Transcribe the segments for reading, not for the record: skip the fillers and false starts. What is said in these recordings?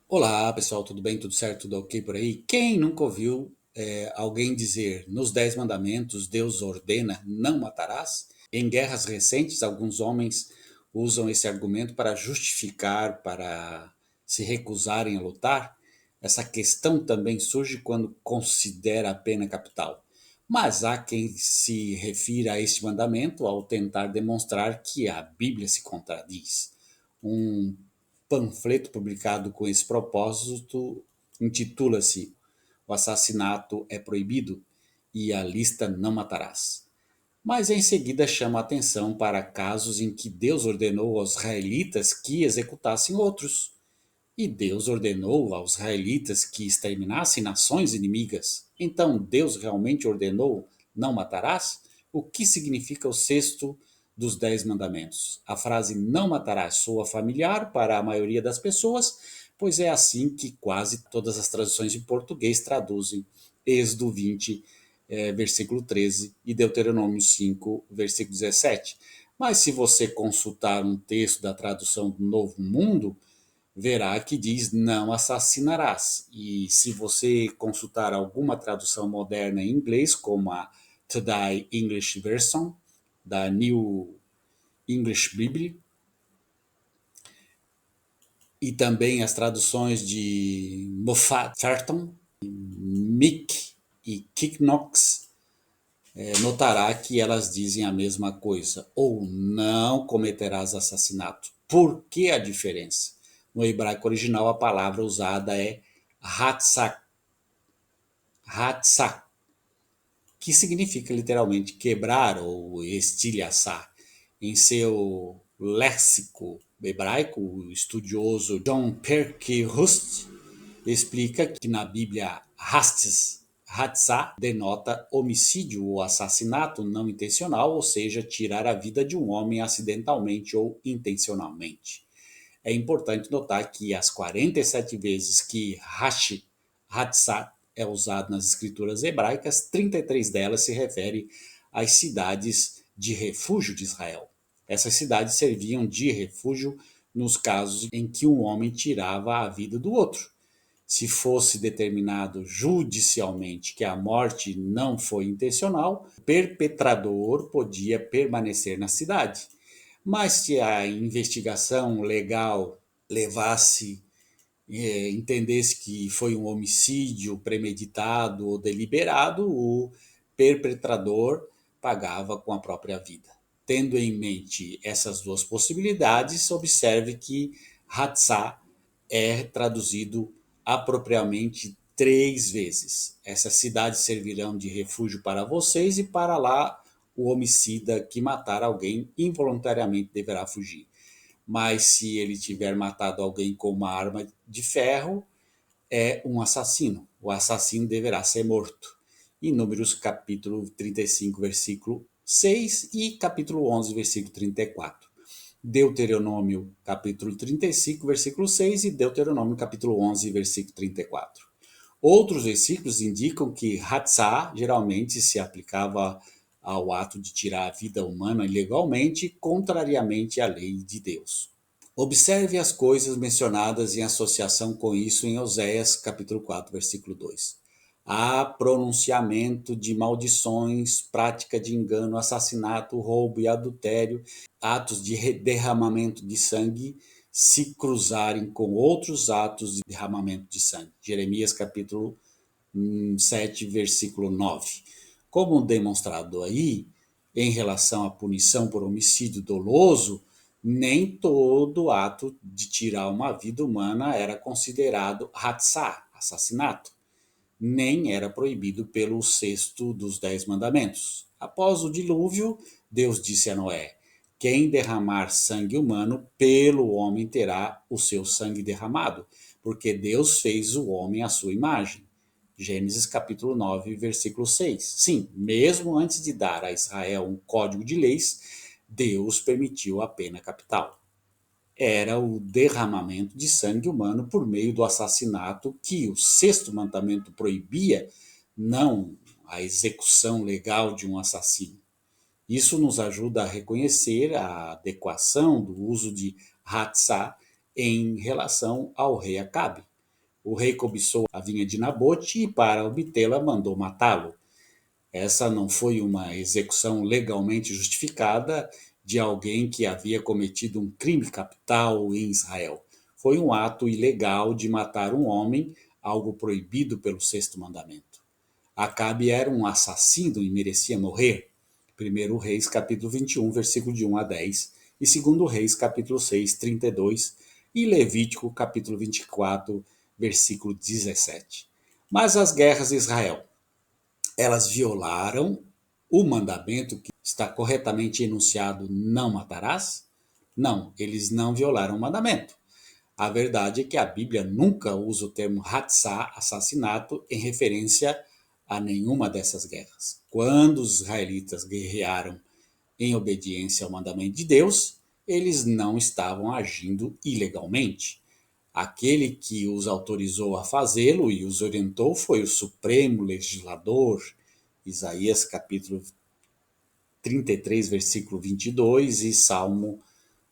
Olá, pessoal, tudo bem? Tudo certo? Tudo ok por aí? Quem nunca ouviu alguém dizer nos Dez Mandamentos Deus ordena não matarás? Em guerras recentes, alguns homens usam esse argumento para justificar, para se recusarem a lutar. Essa questão também surge quando considera a pena capital. Mas há quem se refira a este mandamento ao tentar demonstrar que a Bíblia se contradiz. Um panfleto publicado com esse propósito intitula-se O Assassinato é Proibido e a Lista Não Matarás. Mas em seguida chama a atenção para casos em que Deus ordenou aos israelitas que executassem outros. E Deus ordenou aos israelitas que exterminassem nações inimigas. Então Deus realmente ordenou não matarás? O que significa o sexto dos 10 mandamentos? A frase não matarás soa familiar para a maioria das pessoas, pois é assim que quase todas as traduções em português traduzem Êxodo 20, versículo 13 e Deuteronômio 5, versículo 17. Mas se você consultar um texto da tradução do Novo Mundo, verá que diz não assassinarás. E se você consultar alguma tradução moderna em inglês, como a Today English Version, da New English Bible, e também as traduções de Moffat Farton, Mick e Kicknox, notará que elas dizem a mesma coisa, ou não cometerás assassinato. Por que a diferença? No hebraico original, a palavra usada é Hatsak, Hatsak, que significa literalmente quebrar ou estilhaçar. Em seu léxico hebraico, o estudioso John Perky Rust explica que na Bíblia Hatzah denota homicídio ou assassinato não intencional, ou seja, tirar a vida de um homem acidentalmente ou intencionalmente. É importante notar que as 47 vezes que Hatzah é usado nas escrituras hebraicas, 33 delas se referem às cidades de refúgio de Israel. Essas cidades serviam de refúgio nos casos em que um homem tirava a vida do outro. Se fosse determinado judicialmente que a morte não foi intencional, o perpetrador podia permanecer na cidade. Mas se a investigação legal levasse, entendesse que foi um homicídio premeditado ou deliberado, o perpetrador pagava com a própria vida. Tendo em mente essas duas possibilidades, observe que Hatzah é traduzido apropriadamente 3 vezes. Essas cidades servirão de refúgio para vocês e para lá o homicida que matar alguém involuntariamente deverá fugir. Mas se ele tiver matado alguém com uma arma de ferro, é um assassino. O assassino deverá ser morto. Em Números capítulo 35, versículo 6 e capítulo 11, versículo 34. Deuteronômio capítulo 35, versículo 6 e Deuteronômio capítulo 11, versículo 34. Outros versículos indicam que Hatzah geralmente se aplicava ao ato de tirar a vida humana ilegalmente, contrariamente à lei de Deus. Observe as coisas mencionadas em associação com isso em Oséias capítulo 4, versículo 2. Há pronunciamento de maldições, prática de engano, assassinato, roubo e adultério, atos de derramamento de sangue se cruzarem com outros atos de derramamento de sangue. Jeremias capítulo 7, versículo 9. Como demonstrado aí, em relação à punição por homicídio doloso, nem todo ato de tirar uma vida humana era considerado hatzah, assassinato, nem era proibido pelo sexto dos 10 mandamentos. Após o dilúvio, Deus disse a Noé: quem derramar sangue humano, pelo homem terá o seu sangue derramado, porque Deus fez o homem à sua imagem. Gênesis capítulo 9, versículo 6. Sim, mesmo antes de dar a Israel um código de leis, Deus permitiu a pena capital. Era o derramamento de sangue humano por meio do assassinato que o sexto mandamento proibia, não a execução legal de um assassino. Isso nos ajuda a reconhecer a adequação do uso de Hatzah em relação ao rei Acabe. O rei cobiçou a vinha de Nabote e, para obtê-la, mandou matá-lo. Essa não foi uma execução legalmente justificada de alguém que havia cometido um crime capital em Israel. Foi um ato ilegal de matar um homem, algo proibido pelo sexto mandamento. Acabe era um assassino e merecia morrer. 1 Reis, capítulo 21, versículo de 1 a 10, e 2 Reis, capítulo 6, 32, e Levítico, capítulo 24, versículo 17. Mas as guerras de Israel, elas violaram o mandamento que está corretamente enunciado: não matarás? Não, eles não violaram o mandamento. A verdade é que a Bíblia nunca usa o termo Hatzá, assassinato, em referência a nenhuma dessas guerras. Quando os israelitas guerrearam em obediência ao mandamento de Deus, eles não estavam agindo ilegalmente. Aquele que os autorizou a fazê-lo e os orientou foi o Supremo Legislador. Isaías capítulo 33, versículo 22 e Salmo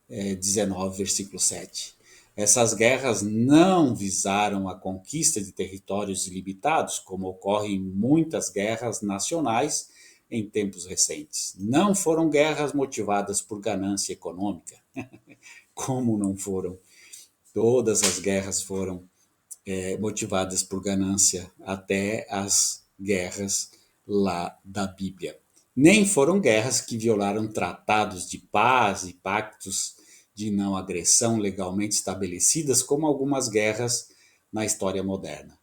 19, versículo 7. Essas guerras não visaram a conquista de territórios ilimitados, como ocorre em muitas guerras nacionais em tempos recentes. Não foram guerras motivadas por ganância econômica. Como não foram? Todas as guerras foram motivadas por ganância, até as guerras lá da Bíblia. Nem foram guerras que violaram tratados de paz e pactos de não agressão legalmente estabelecidas, como algumas guerras na história moderna.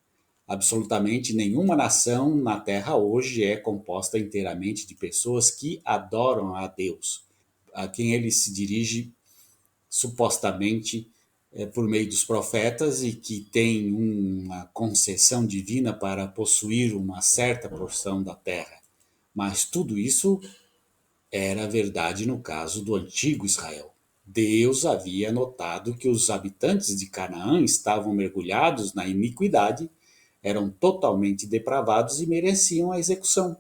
Absolutamente nenhuma nação na Terra hoje é composta inteiramente de pessoas que adoram a Deus, a quem ele se dirige supostamente por meio dos profetas, e que tem uma concessão divina para possuir uma certa porção da terra. Mas tudo isso era verdade no caso do antigo Israel. Deus havia notado que os habitantes de Canaã estavam mergulhados na iniquidade, eram totalmente depravados e mereciam a execução.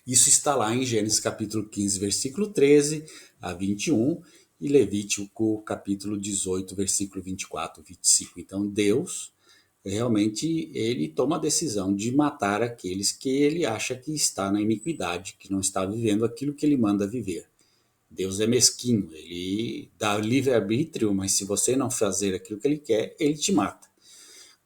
Isso está lá em Gênesis capítulo 15, versículo 13 a 21, e Levítico capítulo 18, versículo 24 e 25. Então Deus realmente ele toma a decisão de matar aqueles que ele acha que está na iniquidade, que não está vivendo aquilo que ele manda viver. Deus é mesquinho, ele dá livre-arbítrio, mas se você não fazer aquilo que ele quer, ele te mata.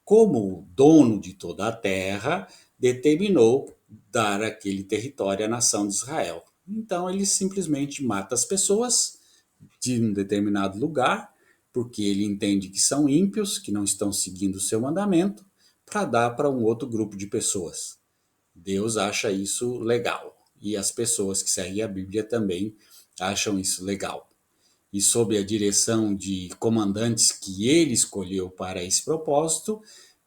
Como dono de toda a terra, determinou dar aquele território à nação de Israel. Então ele simplesmente mata as pessoas de um determinado lugar, porque ele entende que são ímpios, que não estão seguindo o seu mandamento, para dar para um outro grupo de pessoas. Deus acha isso legal, e as pessoas que seguem a Bíblia também acham isso legal. E sob a direção de comandantes que ele escolheu para esse propósito,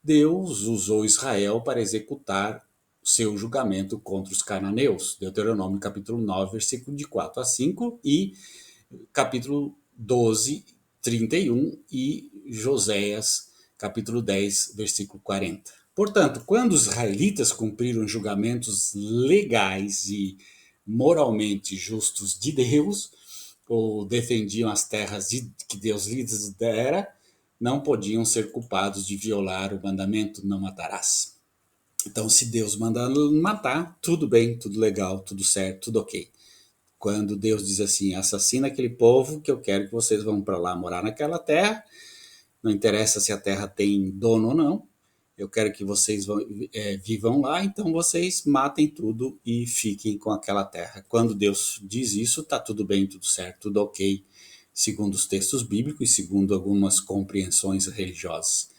Deus usou Israel para executar seu julgamento contra os cananeus. Deuteronômio capítulo 9, versículo de 4 a 5, e capítulo 12, 31, e Joséias capítulo 10, versículo 40. Portanto, quando os israelitas cumpriram julgamentos legais e moralmente justos de Deus, ou defendiam as terras que Deus lhes dera, não podiam ser culpados de violar o mandamento: não matarás. Então, se Deus manda matar, tudo bem, tudo legal, tudo certo, tudo ok. Quando Deus diz assim: assassina aquele povo, que eu quero que vocês vão para lá morar naquela terra, não interessa se a terra tem dono ou não, eu quero que vocês vivam lá, então vocês matem tudo e fiquem com aquela terra. Quando Deus diz isso, está tudo bem, tudo certo, tudo ok, segundo os textos bíblicos e segundo algumas compreensões religiosas.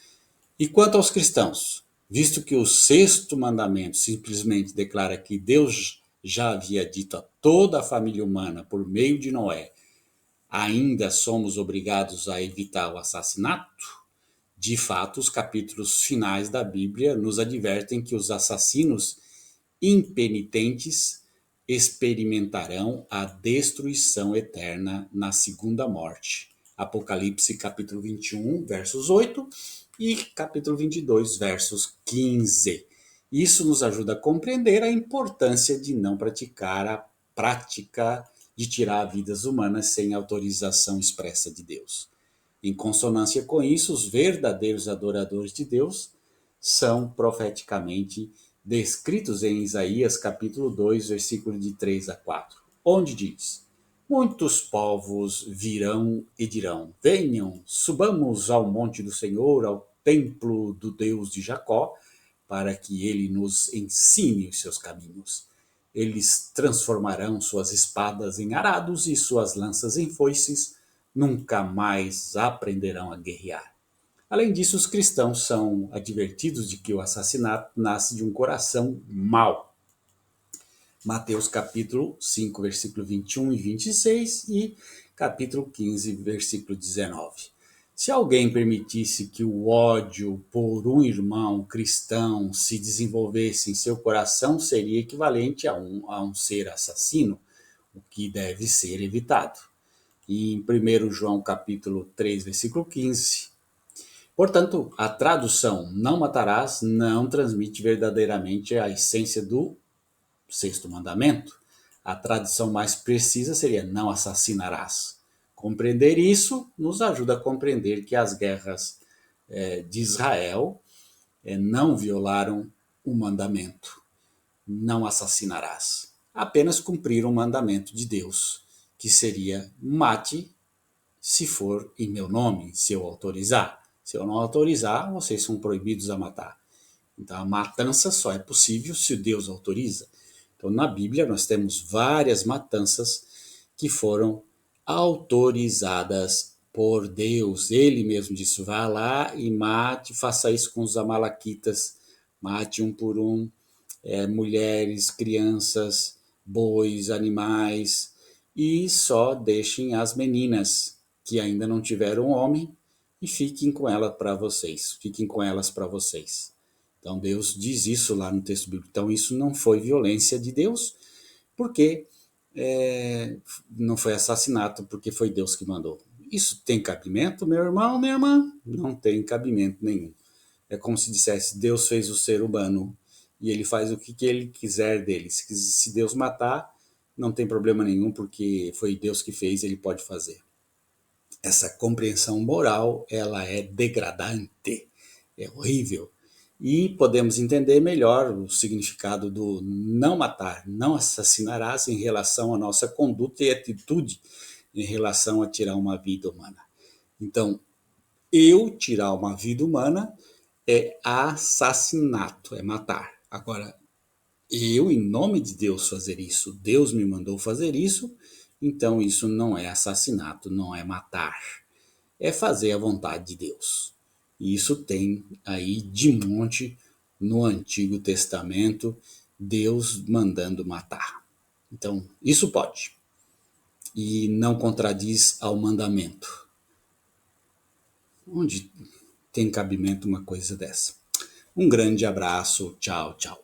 E quanto aos cristãos, visto que o sexto mandamento simplesmente declara que Deus já havia dito a toda a família humana por meio de Noé, ainda somos obrigados a evitar o assassinato? De fato, os capítulos finais da Bíblia nos advertem que os assassinos impenitentes experimentarão a destruição eterna na segunda morte. Apocalipse capítulo 21, versos 8 e capítulo 22, versos 15. Isso nos ajuda a compreender a importância de não praticar a prática de tirar vidas humanas sem autorização expressa de Deus. Em consonância com isso, os verdadeiros adoradores de Deus são profeticamente descritos em Isaías capítulo 2, versículo de 3 a 4, onde diz: Muitos povos virão e dirão: Venham, subamos ao monte do Senhor, ao templo do Deus de Jacó, para que ele nos ensine os seus caminhos. Eles transformarão suas espadas em arados e suas lanças em foices, nunca mais aprenderão a guerrear. Além disso, os cristãos são advertidos de que o assassinato nasce de um coração mau. Mateus capítulo 5, versículo 21 e 26 e capítulo 15, versículo 19. Se alguém permitisse que o ódio por um irmão cristão se desenvolvesse em seu coração, seria equivalente a um ser assassino, o que deve ser evitado. E em 1 João capítulo 3, versículo 15, portanto, a tradução não matarás não transmite verdadeiramente a essência do sexto mandamento. A tradução mais precisa seria não assassinarás. Compreender isso nos ajuda a compreender que as guerras de Israel não violaram o mandamento. Não assassinarás. Apenas cumpriram o mandamento de Deus, que seria mate se for em meu nome, se eu autorizar. Se eu não autorizar, vocês são proibidos a matar. Então a matança só é possível se Deus autoriza. Então na Bíblia nós temos várias matanças que foram autorizadas por Deus. Ele mesmo disse: vá lá e mate, faça isso com os amalequitas, mate um por um, mulheres, crianças, bois, animais, e só deixem as meninas que ainda não tiveram homem e fiquem com ela para vocês, fiquem com elas para vocês. Então Deus diz isso lá no texto bíblico. Então isso não foi violência de Deus, porque não foi assassinato, porque foi Deus que mandou. Isso tem cabimento, meu irmão, minha irmã? Não tem cabimento nenhum. É como se dissesse: Deus fez o ser humano e ele faz o que ele quiser dele. Se Deus matar, não tem problema nenhum, porque foi Deus que fez, ele pode fazer. Essa compreensão moral, ela é degradante, é horrível. E podemos entender melhor o significado do não matar, não assassinarás em relação à nossa conduta e atitude em relação a tirar uma vida humana. Então, eu tirar uma vida humana é assassinato, é matar. Agora, eu, em nome de Deus, fazer isso, Deus me mandou fazer isso, então isso não é assassinato, não é matar. É fazer a vontade de Deus. E isso tem aí de monte no Antigo Testamento, Deus mandando matar. Então, isso pode. E não contradiz ao mandamento. Onde tem cabimento uma coisa dessa? Um grande abraço, tchau, tchau.